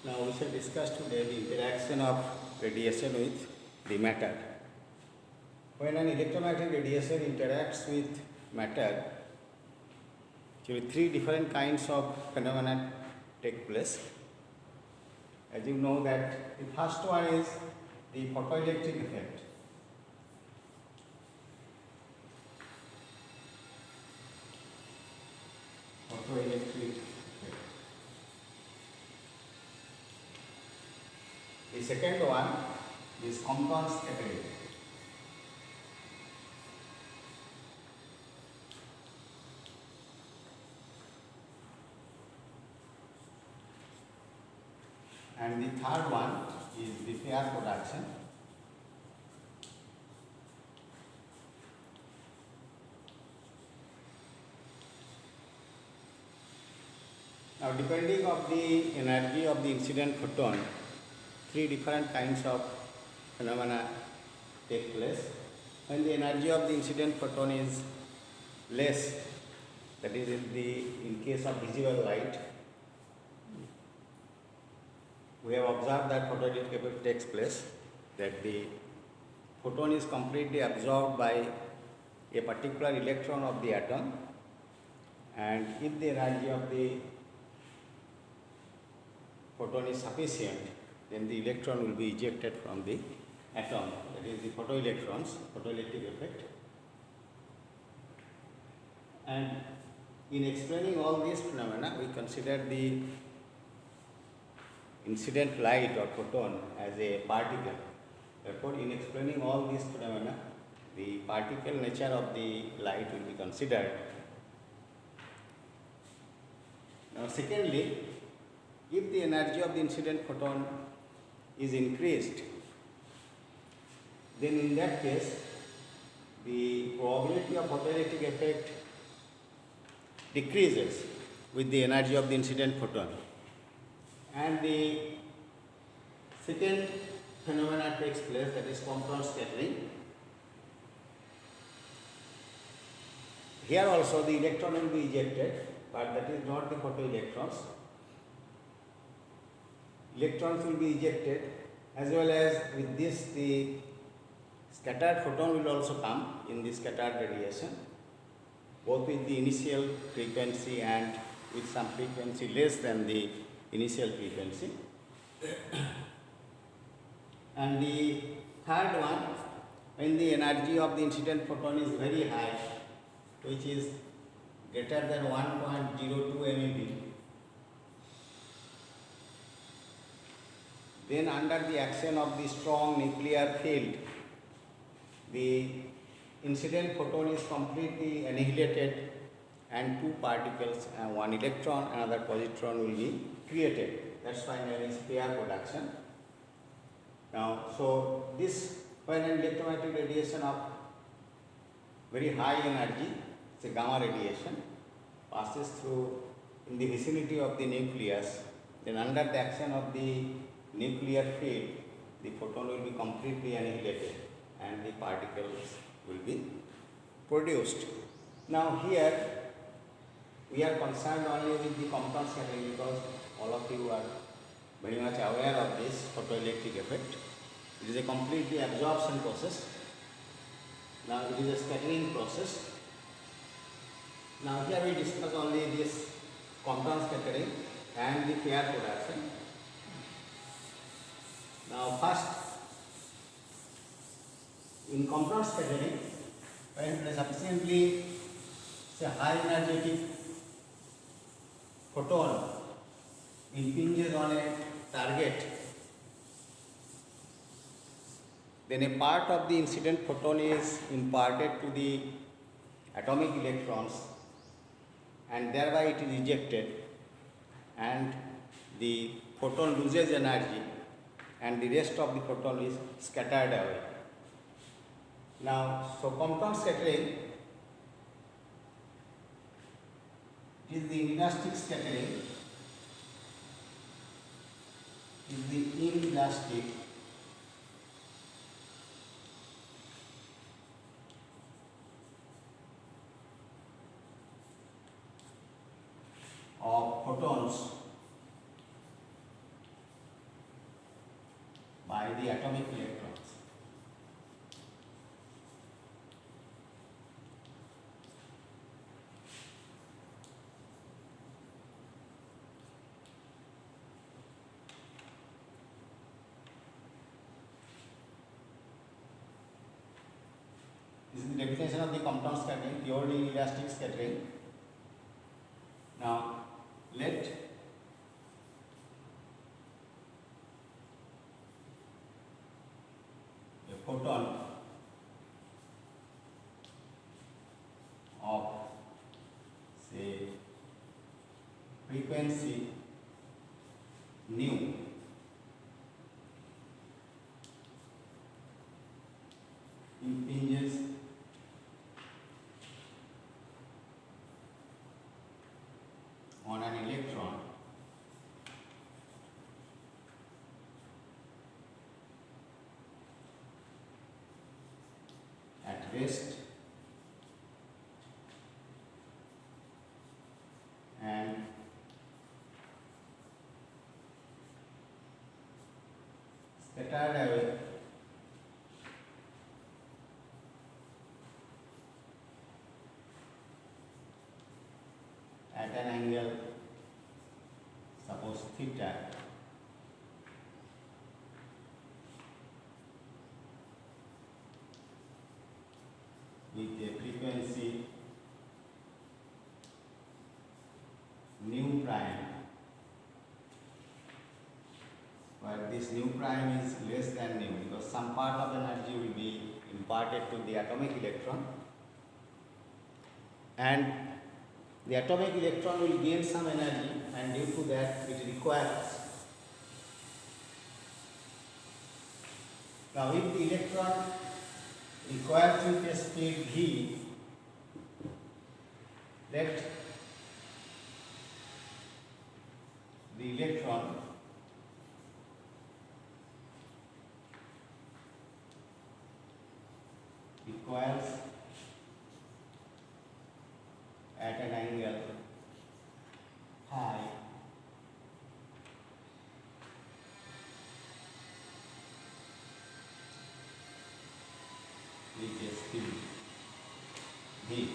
Now we shall discuss today the interaction of radiation with the matter. When an electromagnetic radiation interacts with matter, actually three different kinds of phenomena take place. As you know that the first one is the photoelectric effect. Photoelectric effect. The second one is Compton scattering. And the third one is the pair production. Now, depending on the energy of the incident photon, three different kinds of phenomena take place. When the energy of the incident photon is less, that is in case of visible light, we have observed that photoelectric effect takes place, that the photon is completely absorbed by a particular electron of the atom, and if the energy of the photon is sufficient, then the electron will be ejected from the atom, that is the photoelectrons, photoelectric effect. And in explaining all these phenomena, we consider the incident light or photon as a particle. Therefore, in explaining all these phenomena, the particle nature of the light will be considered. Now, secondly, if the energy of the incident photon is increased, then in that case, the probability of photoelectric effect decreases with the energy of the incident photon. And the second phenomena takes place, that is Compton scattering. Here also the electron will be ejected, but that is not the photoelectrons. Electrons will be ejected, as well as with this the scattered photon will also come in the scattered radiation, both with the initial frequency and with some frequency less than the initial frequency. And the third one, when the energy of the incident photon is very high, which is greater than 1.02 MeV, then under the action of the strong nuclear field, the incident photon is completely annihilated and two particles, one electron, another positron will be created. That's why there is pair production. Now, so this, when an electromagnetic radiation of very high energy, say gamma radiation, passes through in the vicinity of the nucleus, then under the action of the nuclear field, the photon will be completely annihilated and the particles will be produced. Now here we are concerned only with the Compton scattering, because all of you are very much aware of this photoelectric effect. It is a completely absorption process. Now it is a scattering process. Now here we discuss only this Compton scattering and the pair production. Now first, in Compton scattering, when a sufficiently say high energetic photon impinges on a target, then a part of the incident photon is imparted to the atomic electrons, and thereby it is ejected and the photon loses energy and the rest of the photon is scattered away. Now, so Compton scattering is the inelastic scattering, is the inelastic of photons by the atomic electrons. This is the definition of the Compton scattering, purely elastic scattering. Now let a photon of say frequency nu impinges on an electron at rest and scattered away at an angle, suppose theta, with a frequency nu prime, where this nu prime is less than nu because some part of energy will be imparted to the atomic electron, and the atomic electron will gain some energy, and due to that it requires. Now if the electron requires with a speed v, let the electron requires at an angle phi with a speed v.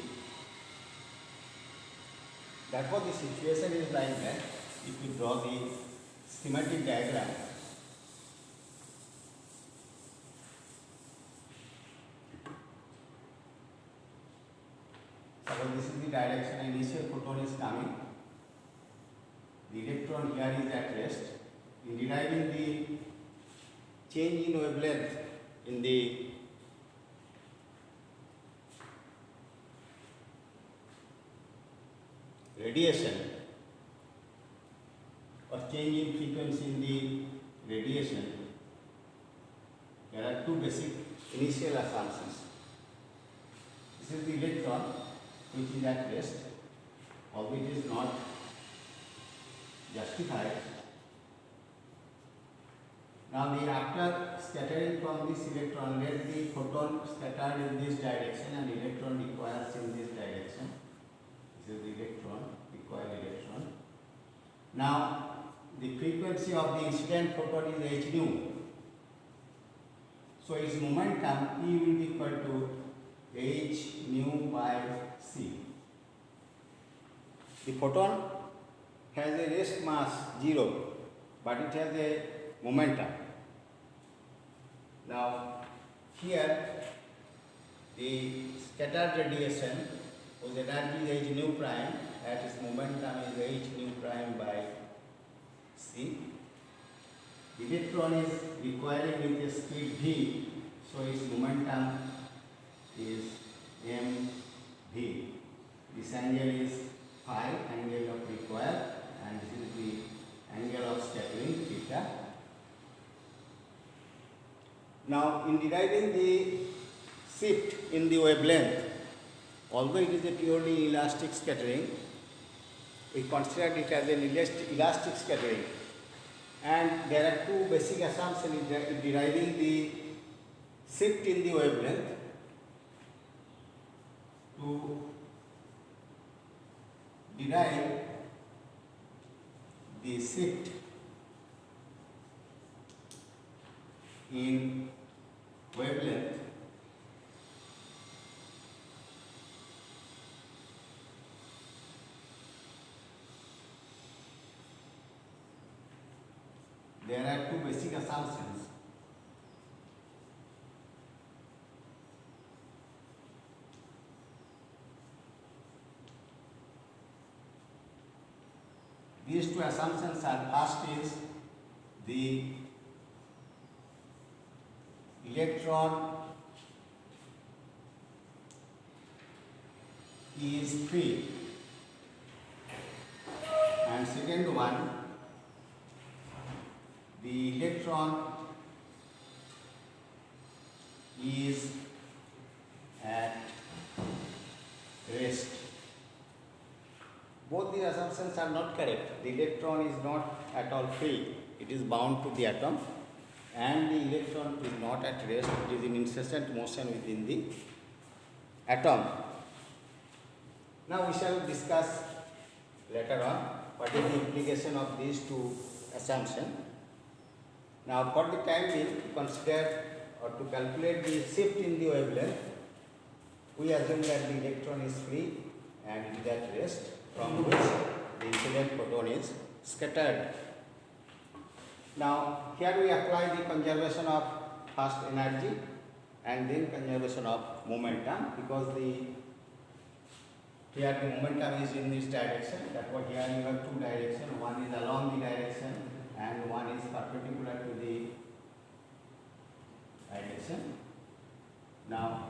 Therefore, the situation is like that. If you draw the schematic diagram, so this is the direction, initial photon is coming, the electron here is at rest. In deriving the change in wavelength in the radiation or change in frequency in the radiation, there are two basic initial assumptions. This is the electron which is at rest, although it is not justified. Now after scattering from this electron, let the photon scattered in this direction and electron requires in this direction. This is the electron, recoil electron. Now the frequency of the incident photon is h nu. So its momentum E will be equal to h nu by c. The photon has a rest mass 0, but it has a momentum. Now here the scattered radiation whose energy is h nu prime, at its momentum is h nu prime by c. Electron is recoiling with a speed v, so its momentum is m v. This angle is phi, angle of recoil, and this is the angle of scattering, theta. Now in deriving the shift in the wavelength, although it is a purely elastic scattering, we consider it as an elastic scattering, and there are two basic assumptions in deriving the shift in the wavelength. To derive the shift in wavelength there are two basic assumptions. These two assumptions are: first is the electron is free, and second one, the electron is at rest. Both the assumptions are not correct. The electron is not at all free. It is bound to the atom, and the electron is not at rest. It is in incessant motion within the atom. Now we shall discuss later on what is the implication of these two assumptions. Now for the time being, to consider or to calculate the shift in the wavelength, we assume that the electron is free and it is at rest, from which the incident photon is scattered. Now here we apply the conservation of first energy and then conservation of momentum, because here the momentum is in this direction. That what here you have two directions. One is along the direction and one is perpendicular to the direction. Now,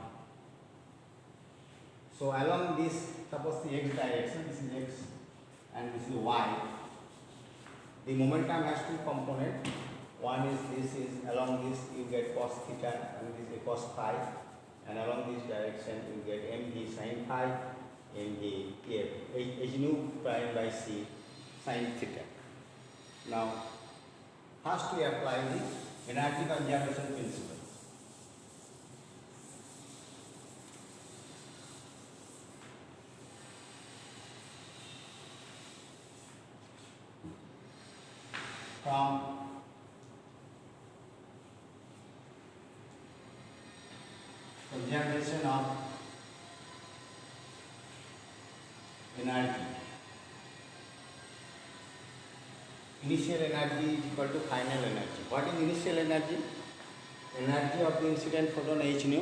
so along this, suppose the x direction, this is x and this is y. The momentum has two components. One is this is along this you get cos theta and this is cos phi, and along this direction you get mg sin phi, mg h nu prime by c sin theta. Now, first we apply the energy conservation principle. From conservation of energy, initial energy is equal to final energy. What is initial energy? Energy of the incident photon h nu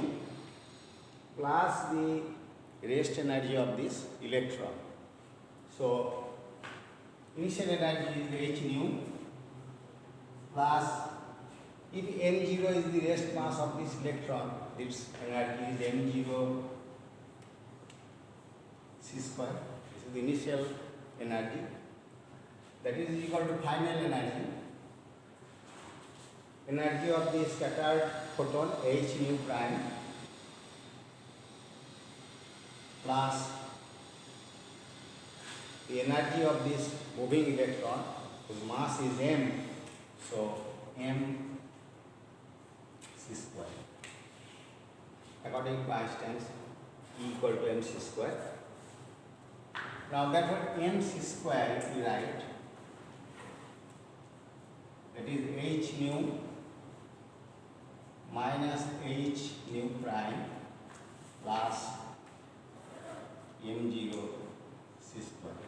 plus the rest energy of this electron. So initial energy is h nu plus, if m0 is the rest mass of this electron, its energy is m0 c square. This is the initial energy. That is equal to final energy. Energy of the scattered photon h nu prime plus the energy of this moving electron, whose mass is m, so m c square. According to Einstein's E equal to mc square. Now that what mc square, if we write, that is h nu minus h nu prime plus m0 c square.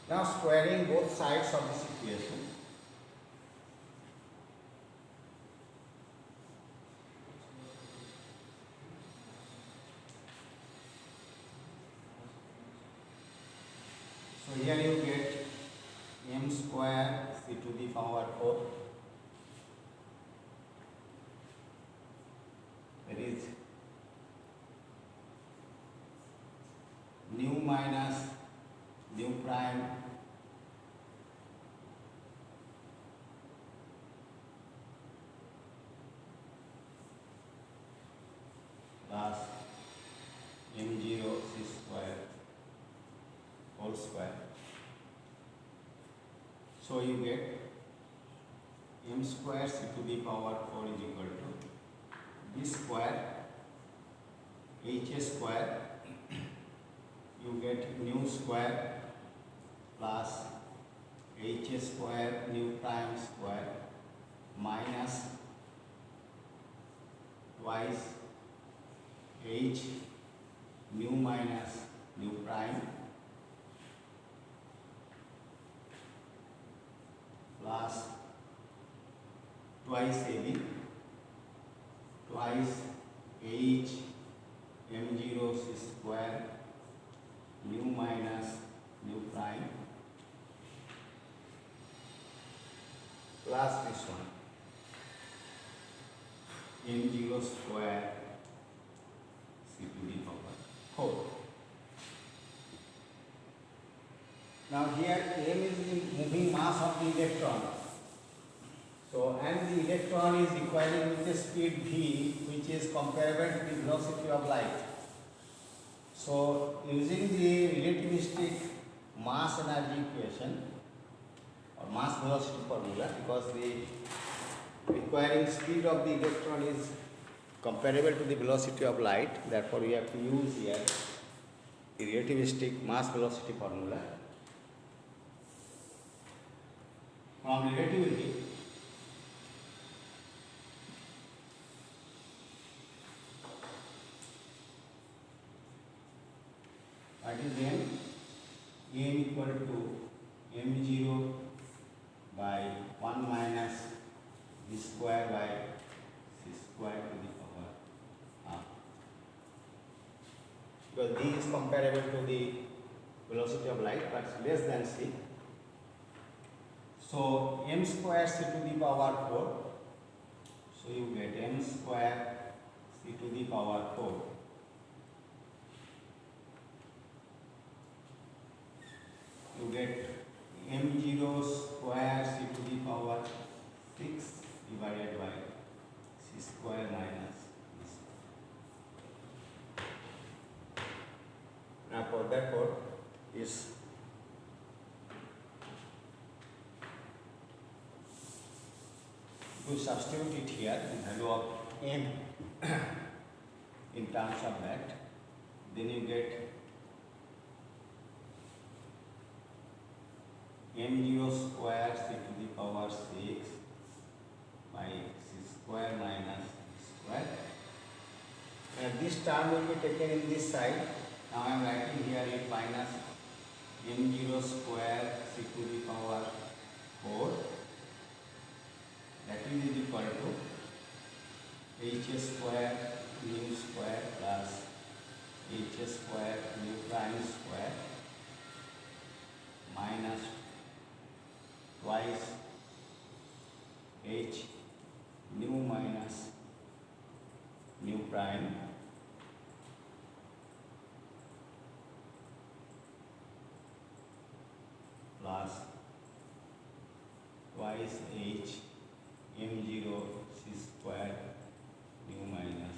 Now squaring both sides of this equation, so here you get m square c to the power 4, that is nu minus nu prime plus m0 c square whole square. So you get m square c to the power 4 is equal to this square h square, you get nu square plus h square nu prime square minus twice h nu minus nu prime plus twice ab twice h m0 square nu minus nu prime plus this one m0 square c to the power 4. Now here m is the moving mass of the electron. So and the electron is requiring with a speed v which is comparable to the velocity of light. So using the relativistic mass energy equation or mass velocity formula, because the requiring speed of the electron is comparable to the velocity of light, therefore we have to use here the relativistic mass velocity formula. From relativity, what is m? m equal to m0 by 1 minus v square by c square to the power half. Because v is comparable to the velocity of light but less than c. So m square c to the power 4. So you get m square c to the power 4. You get m0 square c to the power 6 divided by c square minus v square. Now for therefore is to substitute it here, the value of m in terms of that, then you get m0 square c to the power 6 by c square minus v square. This term will be taken in this side. Now I am writing here it minus m0 square c to the power 4, that is equal to h square nu square plus h square nu prime square minus twice h nu minus nu prime plus twice h m0 c square nu minus.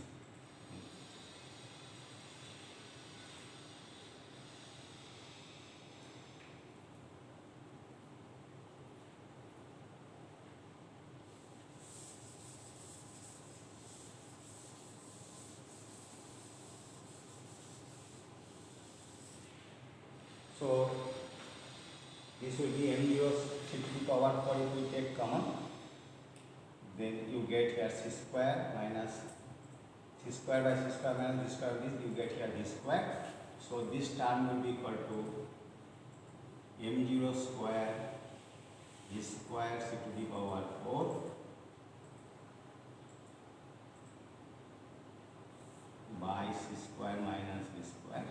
So this will be m0 c to the power 4 if we take common, then you get here c square minus c square by c square minus c square, this you get here d square. So this term will be equal to m0 square d square c to the power 4 by c square minus v square.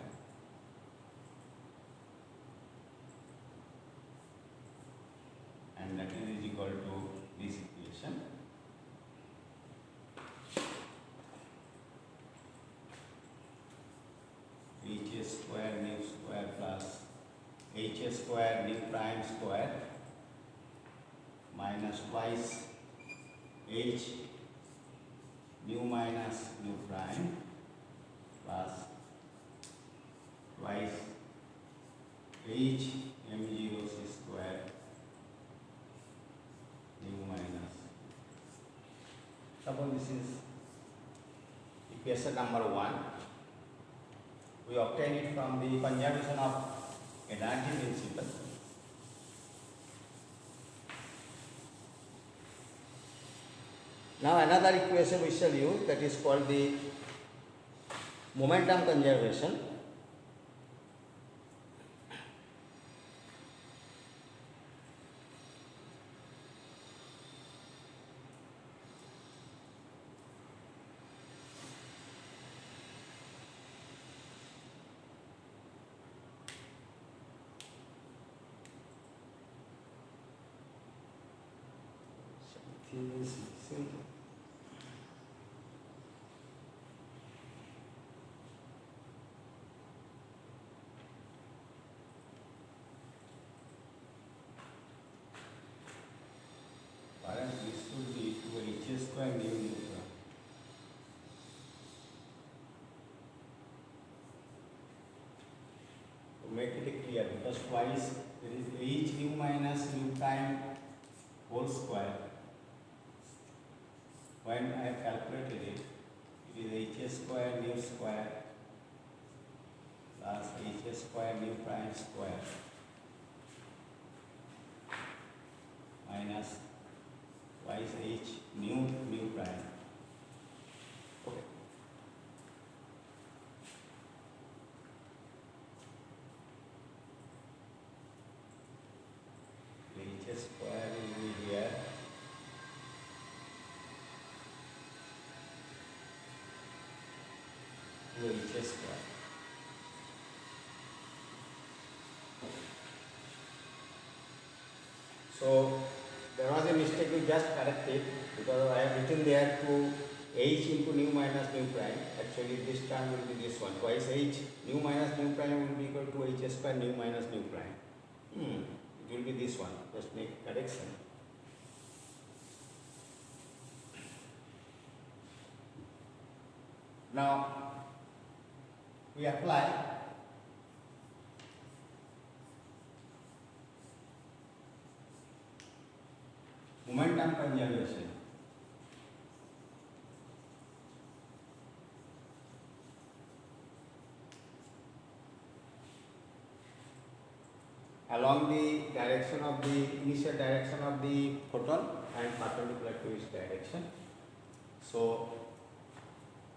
And that is equal to this equation. H square nu square plus h square nu prime square minus twice h nu minus nu prime plus twice h m0 c square nu minus. Suppose this is equation number 1. We obtain it from the conservation of energy principle. Now another equation we shall use, that is called the momentum conservation. This should be equal to h square mu Newton. To make it clear, because twice there is h nu minus nu prime whole square. When I have calculated it, it is h square nu square plus h square nu prime square minus twice h nu prime. Okay. H square will be here. H square. So there was a mistake, we just corrected, because I have written there to h into nu minus nu prime. Actually this term will be this one, twice h nu minus nu prime will be equal to h square nu minus nu prime. It will be this one, just make correction. Now we apply momentum conservation. Along the direction of the initial direction of the photon and perpendicular to its direction. So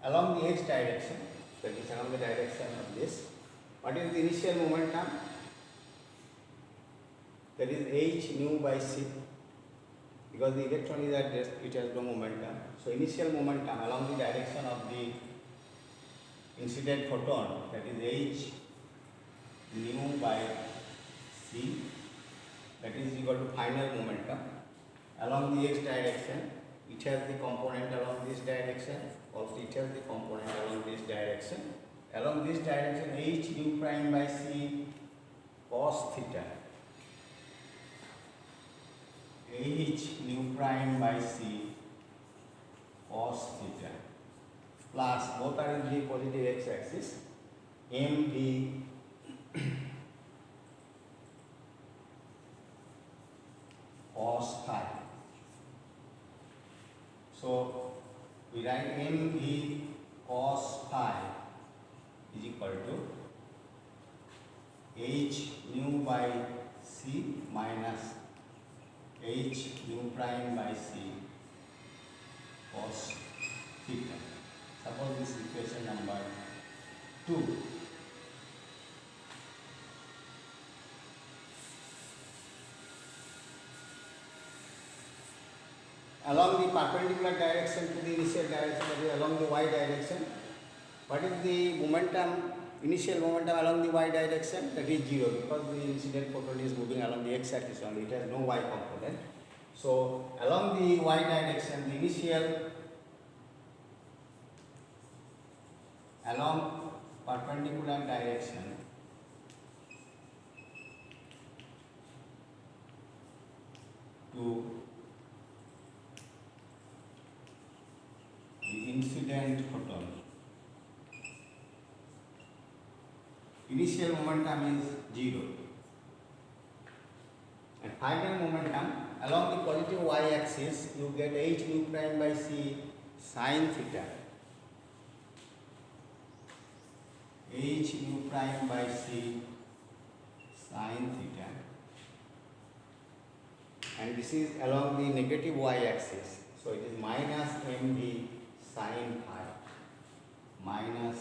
along the x direction, that is along the direction of this, what is the initial momentum? That is h nu by c, because the electron is at rest, it has no momentum. So initial momentum along the direction of the incident photon, that is h nu by c, that is equal to final momentum. Along the x direction, it has the component along this direction, also it has the component along this direction. Along this direction, h nu prime by c cos theta, h nu prime by c cos theta, plus both are in the positive x axis, mv cos phi. So we write mv cos phi is equal to h nu by c minus h nu prime by c cos theta. Suppose this is equation number 2. Along the perpendicular direction to the initial direction, that is along the y direction, what is the momentum, initial momentum along the y direction? That is 0, because the incident photon is moving along the x axis only, it has no y component. So along the y direction, the initial along perpendicular direction to the incident photon, initial momentum is 0, and final momentum along the positive y axis you get h nu prime by c sin theta, h nu prime by c sin theta, and this is along the negative y axis. So it is minus mv sin phi minus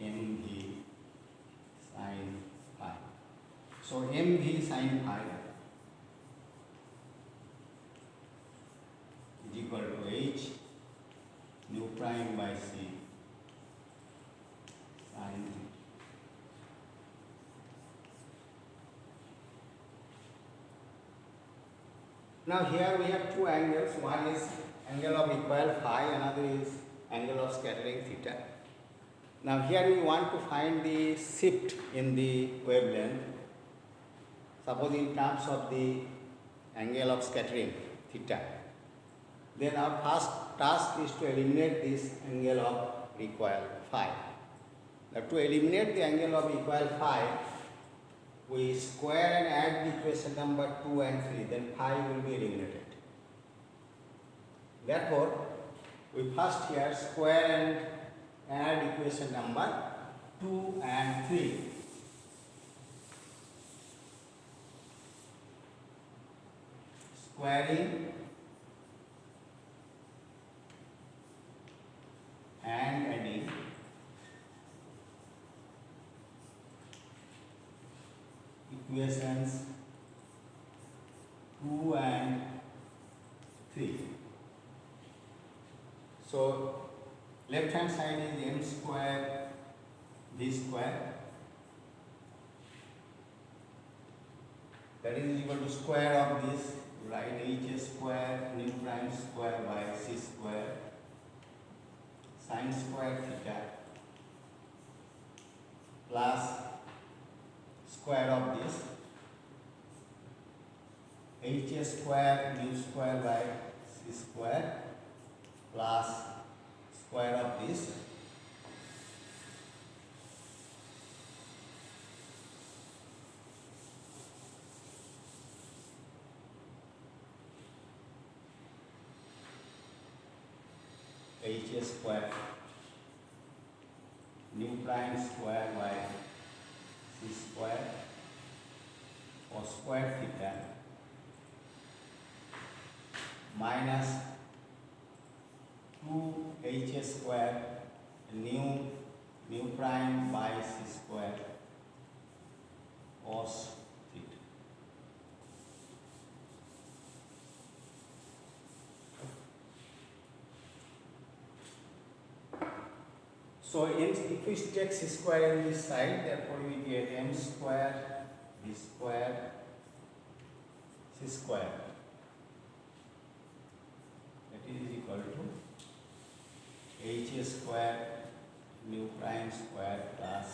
mv sin phi. So mv sin phi is equal to h nu prime by c sin theta. Now here we have two angles. One is angle of equal phi, another is angle of scattering theta. Now here we want to find the shift in the wavelength. Suppose in terms of the angle of scattering theta. Then our first task is to eliminate this angle of recoil phi. Now to eliminate the angle of recoil phi, we square and add the equation number 2 and 3, then phi will be eliminated. Therefore, we first here square and add equation number 2 and 3. Squaring and adding equations 2 and 3. So left hand side is m square v square, that is equal to square of this, write h square nu prime square by c square sin square theta plus square of this h square nu square by c square plus square of this h square nu prime square by c square or square theta minus 2h square nu prime by c square cos theta. So if we take c square in this side, therefore we get m square v square c square, that is equal to h square nu prime square plus,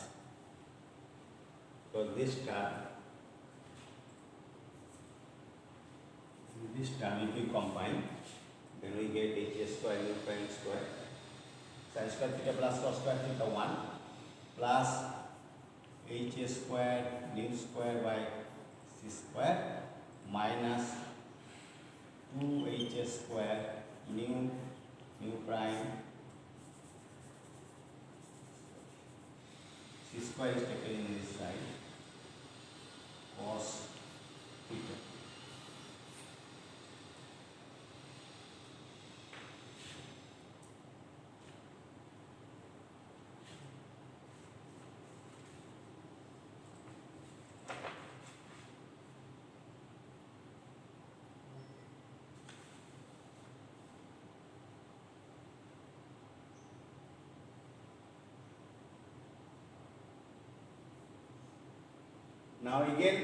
so this term if we combine, then we get h square nu prime square sin square theta plus cos square theta 1 plus h square nu square by c square minus 2h square nu prime c square is taken in this side cos theta. Now again,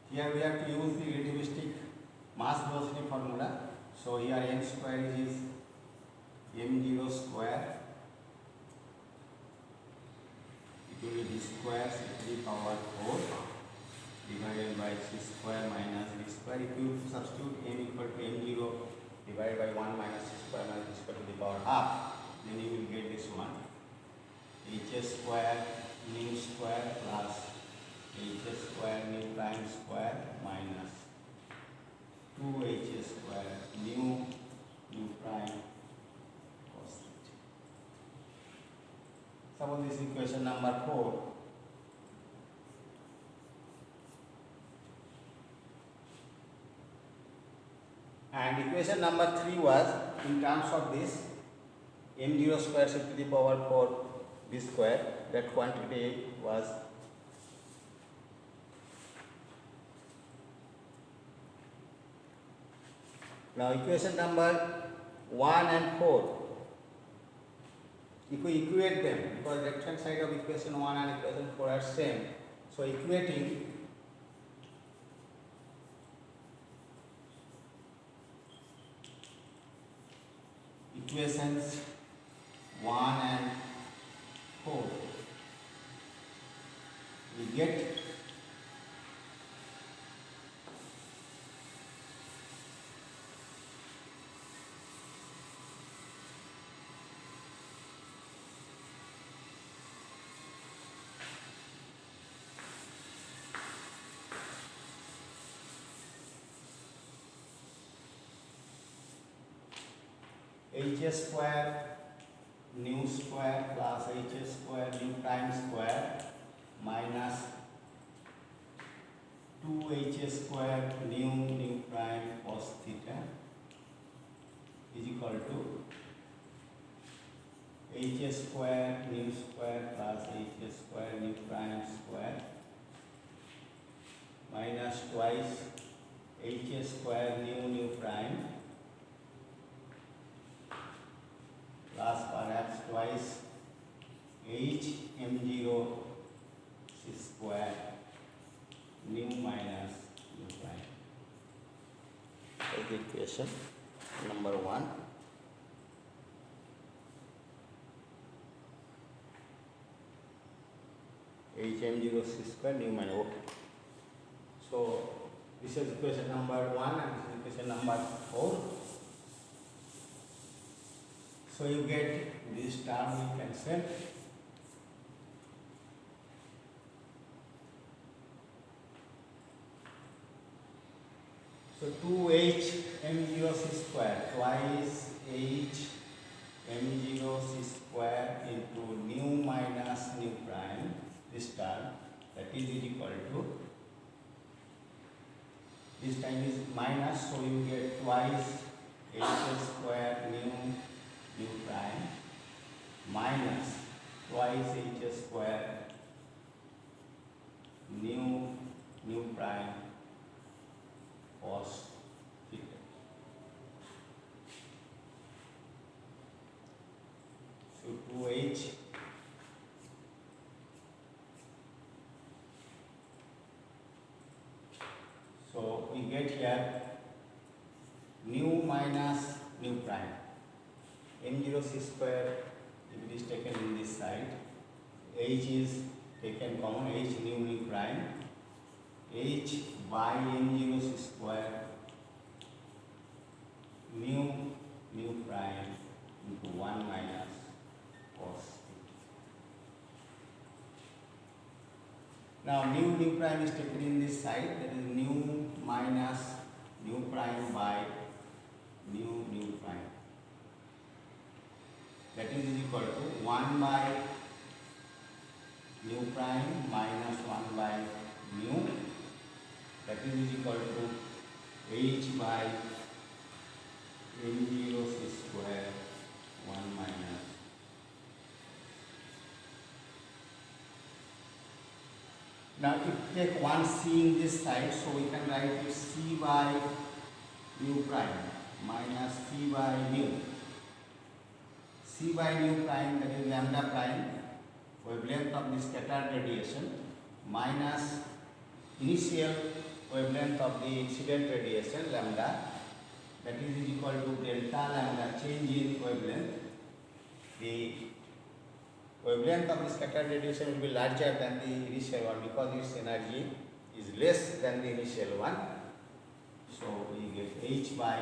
here we have to use the relativistic mass velocity formula. So here m square is m0 square, it will be d square c to the power 4 divided by c square minus d square. If you substitute m equal to m0 divided by 1 minus c square minus d square to the power half, then you will get this one, h square nu square plus h square nu prime square minus 2h square nu prime cos theta. Suppose this equation number 4. And equation number 3 was in terms of this m0 square shift to the power 4 b square, that quantity was now equation number 1 and 4. If we equate them, because left hand side of equation 1 and equation 4 are same, so equating equations 1 and 4, we get h square nu square plus h square nu prime square minus 2h square nu prime cos theta is equal to h square nu square plus h square nu prime square minus twice h square nu prime plus perhaps twice h m0 square nu minus nu prime. Take the equation number 1. H m0 square nu minus. Okay. So this is equation number 1 and this is equation number 4. So you get this term you cancel. So 2h m0 square twice h m0 square into nu minus nu prime, this term, that is equal to, this time is minus, so you get twice h square nu prime minus twice h square nu prime cos theta. So 2h so we get here nu minus nu prime. m0 square, if it is taken in this side, h is taken common, h nu prime, h by m0 square nu prime into 1 minus cos theta. Now nu prime is taken in this side, that is nu minus nu prime by nu prime. That is equal to 1 by nu prime minus 1 by nu, that is equal to h by m0 square 1 minus. Now if you take one c in this side, so we can write it c by nu prime minus c by nu. C by nu prime, that is lambda prime, wavelength of the scattered radiation, minus initial wavelength of the incident radiation lambda, that is equal to delta lambda change in wavelength. The wavelength of the scattered radiation will be larger than the initial one because its energy is less than the initial one. So we get h by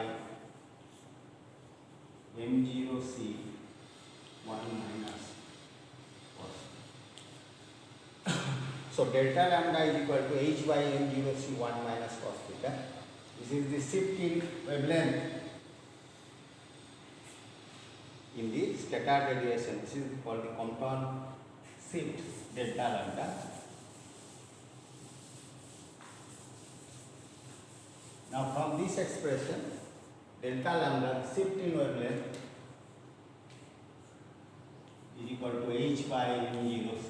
m0c 1 minus cos. So delta lambda is equal to h by m0c 1 minus cos theta. This is the shift in wavelength in the scattered radiation. This is called the Compton shift delta lambda. Now from this expression delta lambda shift in wavelength is equal to h by mu0 c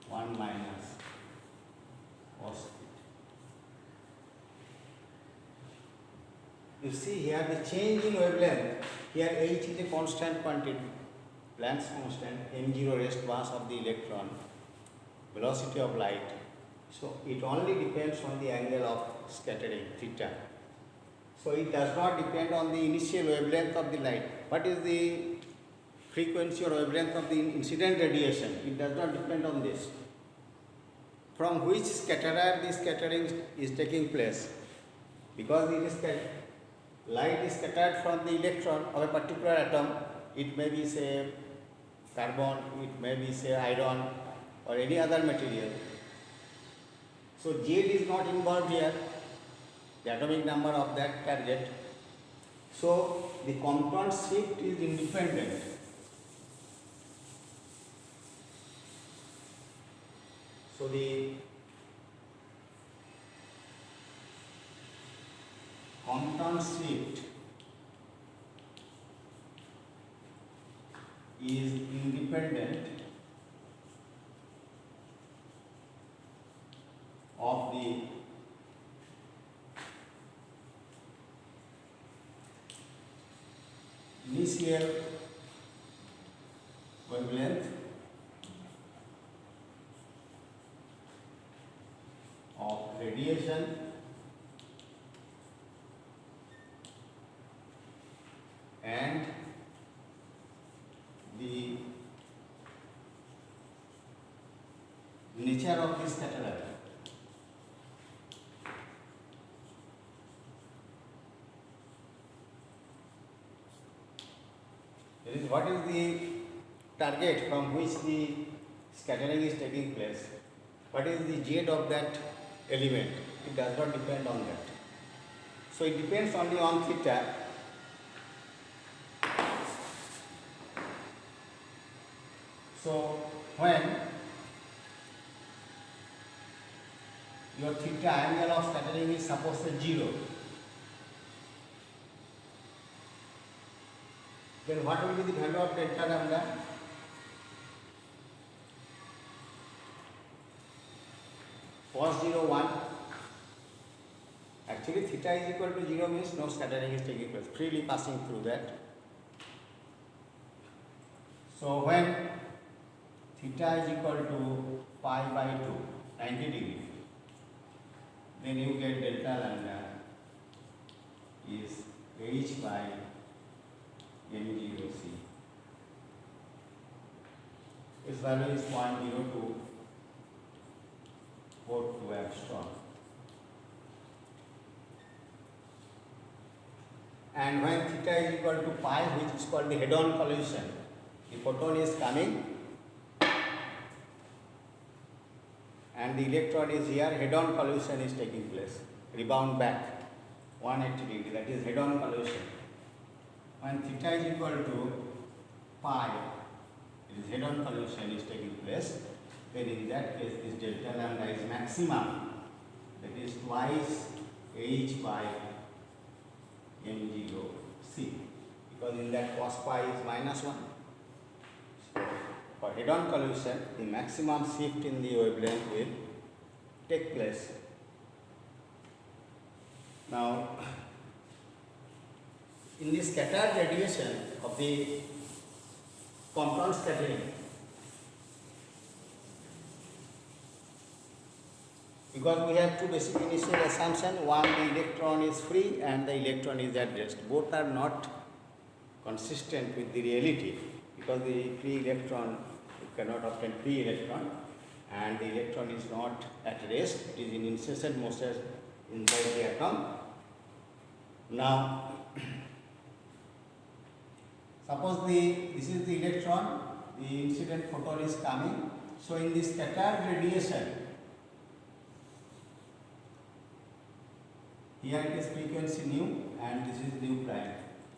1 minus cos theta. You see here the change in wavelength, here h is a constant quantity, Planck's constant, m0 rest mass of the electron, velocity of light. So it only depends on the angle of scattering, theta. So it does not depend on the initial wavelength of the light. What is the frequency or wavelength of the incident radiation? It does not depend on this. From which scatterer the scattering is taking place? Because it is light is scattered from the electron of a particular atom. It may be say carbon, it may be say iron or any other material. So Z is not involved here, the atomic number of that target. So the Compton shift is independent. So the Compton shift is independent of the initial wavelength of radiation and the nature of the scatterer. That is, what is the target from which the scattering is taking place? What is the Z of that element? It does not depend on that. So it depends only on theta. So when your theta angle of scattering is supposed to 0, then what will be the value of delta lambda? Cos 0, 1. Actually theta is equal to 0 means no scattering is taking place, freely passing through that. So when theta is equal to pi by 2, 90 degree, then you get delta lambda is h by m0 c. Its value is 0.0242 angstrom. And when theta is equal to pi, which is called the head-on collision, the photon is coming and the electron is here, head-on collision is taking place, rebound back 180 degree, that is head-on collision. When theta is equal to pi, it is head-on collision is taking place, then in that case this delta lambda is maximum, that is twice h by m0 c, because in that cos pi is -1. So for head-on collision, the maximum shift in the wavelength will take place. Now, in the scattered radiation of the Compton scattering, because we have two basic initial assumptions, one, the electron is free and the electron is at rest. Both are not consistent with the reality, because the free electron, you cannot obtain free electron, and the electron is not at rest, it is in incessant motion inside the atom. Now, suppose this is the electron, the incident photon is coming. So in this scattered radiation, here it is frequency nu and this is nu prime.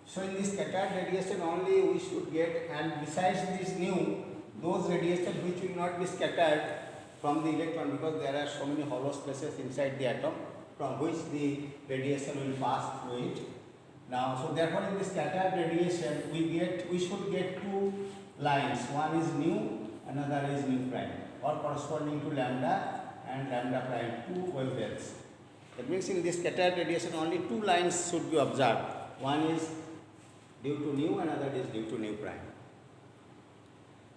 So in this scattered radiation only we should get, and besides this nu, those radiation which will not be scattered from the electron, because there are so many hollow spaces inside the atom, from which the radiation will pass through it. Now, so therefore in the scattered radiation we should get two lines. One is nu, another is nu prime, or corresponding to lambda and lambda prime, two wavelengths. That means in this scattered radiation only two lines should be observed. One is due to nu, another is due to nu prime.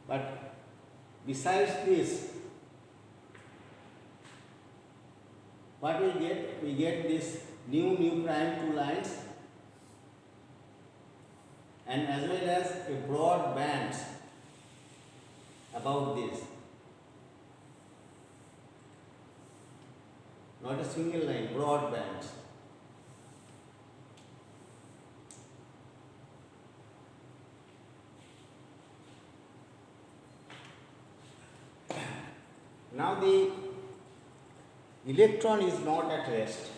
But besides this, what we get? We get this nu prime two lines, and as well as a broad band about this. Not a single line, broad bands. Now the electron is not at rest.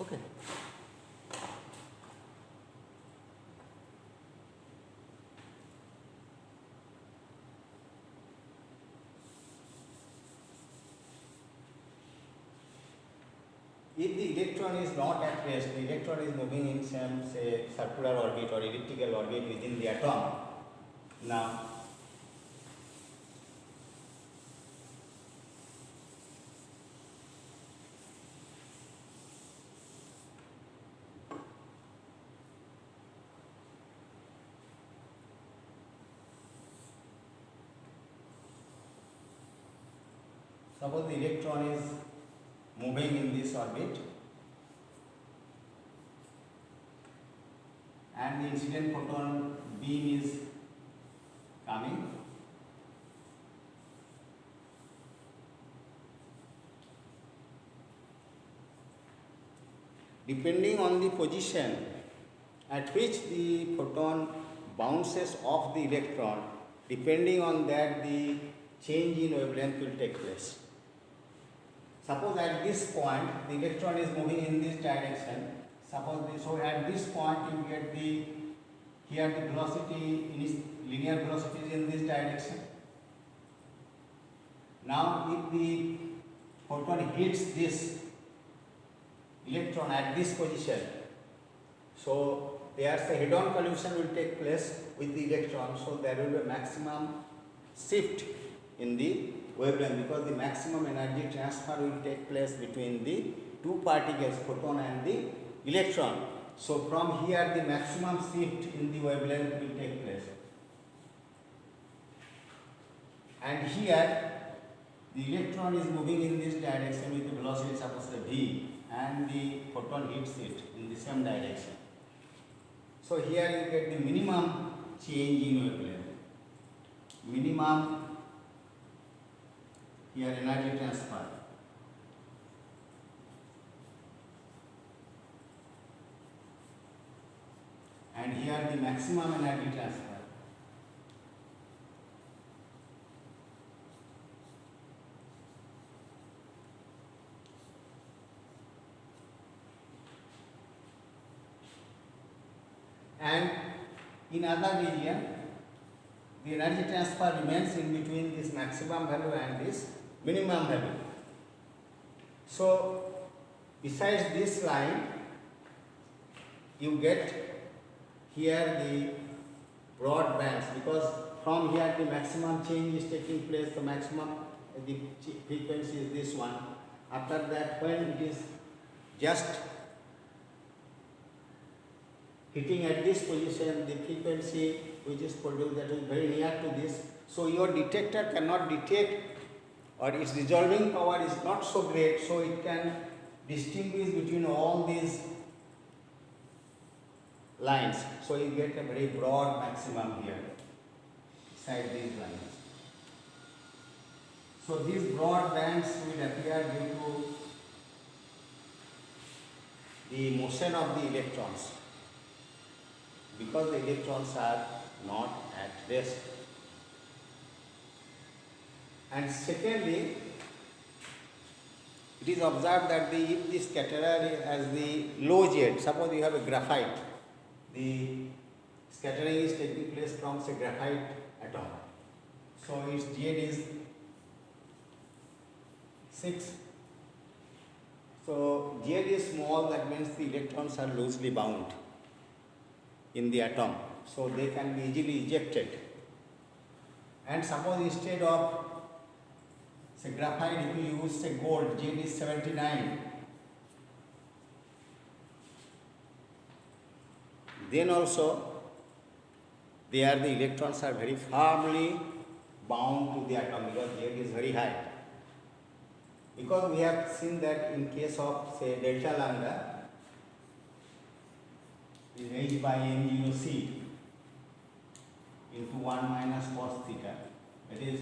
Okay. If the electron is not at rest, the electron is moving in some, say, circular orbit or elliptical orbit within the atom. Now, suppose the electron is moving in this orbit and the incident photon beam is coming. Depending on the position at which the photon bounces off the electron, depending on that the change in wavelength will take place. Suppose at this point the electron is moving in this direction. So at this point you get here the velocity, linear velocity is in this direction. Now if the photon hits this electron at this position, so there's a head-on collision will take place with the electron, so there will be a maximum shift in the wavelength, because the maximum energy transfer will take place between the two particles, photon and the electron. So from here the maximum shift in the wavelength will take place. And here the electron is moving in this direction with the velocity suppose v, and the photon hits it in the same direction. So here you get the minimum change in wavelength. Minimum here energy transfer. And here the maximum energy transfer. And in other region, the energy transfer remains in between this maximum value and this minimum value. So besides this line, you get here the broad bands, because from here the maximum change is taking place, the maximum the frequency is this one. After that, when it is just hitting at this position, the frequency which is produced, that is very near to this. So your detector cannot detect, or its resolving power is not so great, so it can distinguish between all these lines. So you get a very broad maximum here beside these lines. So these broad bands will appear due to the motion of the electrons, because the electrons are not at rest. And secondly, it is observed that if the scatterer has the low Z, suppose you have a graphite, the scattering is taking place from, say, graphite atom. So its Z is 6. So Z is small, that means the electrons are loosely bound in the atom, so they can be easily ejected. And suppose instead of say graphite, if you use say gold, Z is 79, then also there the electrons are very firmly bound to the atom because Z is very high. Because we have seen that in case of say delta lambda is h by m0c into 1 minus cos theta. That is,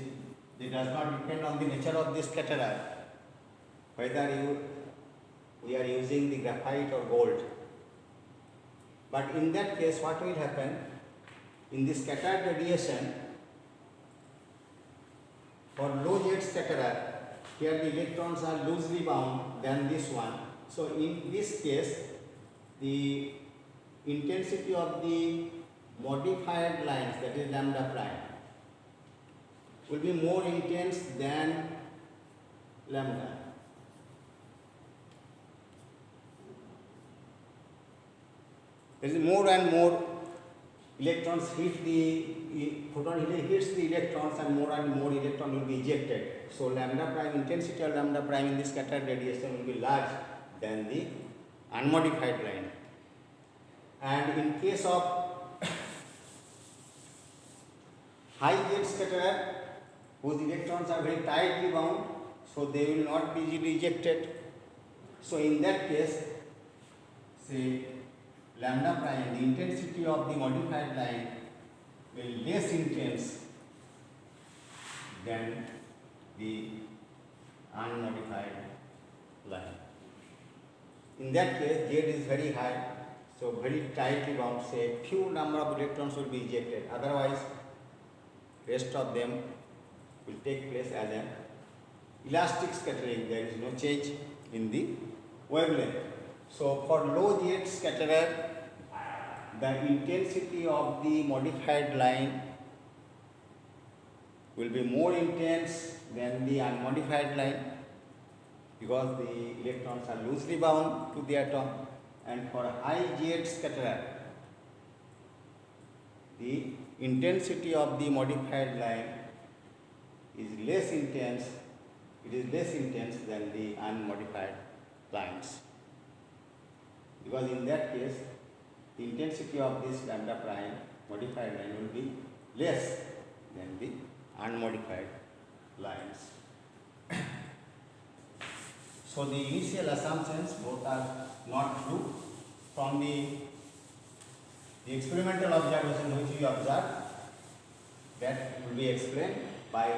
it does not depend on the nature of this scatterer, whether we are using the graphite or gold. But in that case, what will happen? In the scattered radiation, for low Z scatterer, here the electrons are loosely bound than this one. So in this case, the intensity of the modified lines, that is lambda prime, will be more intense than lambda. There is more and more electrons hit the photon hits the electrons, and more electron will be ejected. So lambda prime, intensity of lambda prime in this scattered radiation will be large than the unmodified line. And in case of high Z scatterer, whose electrons are very tightly bound, so they will not be easily ejected. So in that case, say lambda prime, the intensity of the modified line will be less intense than the unmodified line. In that case, Z is very high, so very tightly bound, say few number of electrons will be ejected, otherwise rest of them will take place as an elastic scattering. There is no change in the wavelength. So for low Z scatterer, the intensity of the modified line will be more intense than the unmodified line because the electrons are loosely bound to the atom. And for high Z scatterer, the intensity of the modified line is less intense, than the unmodified lines. Because in that case, the intensity of this lambda prime modified line will be less than the unmodified lines. So the initial assumptions both are not true. From the experimental observation which we observed, that will be explained by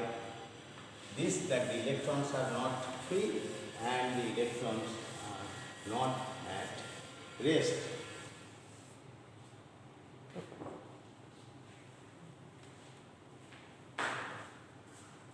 this, that the electrons are not free and the electrons are not at rest.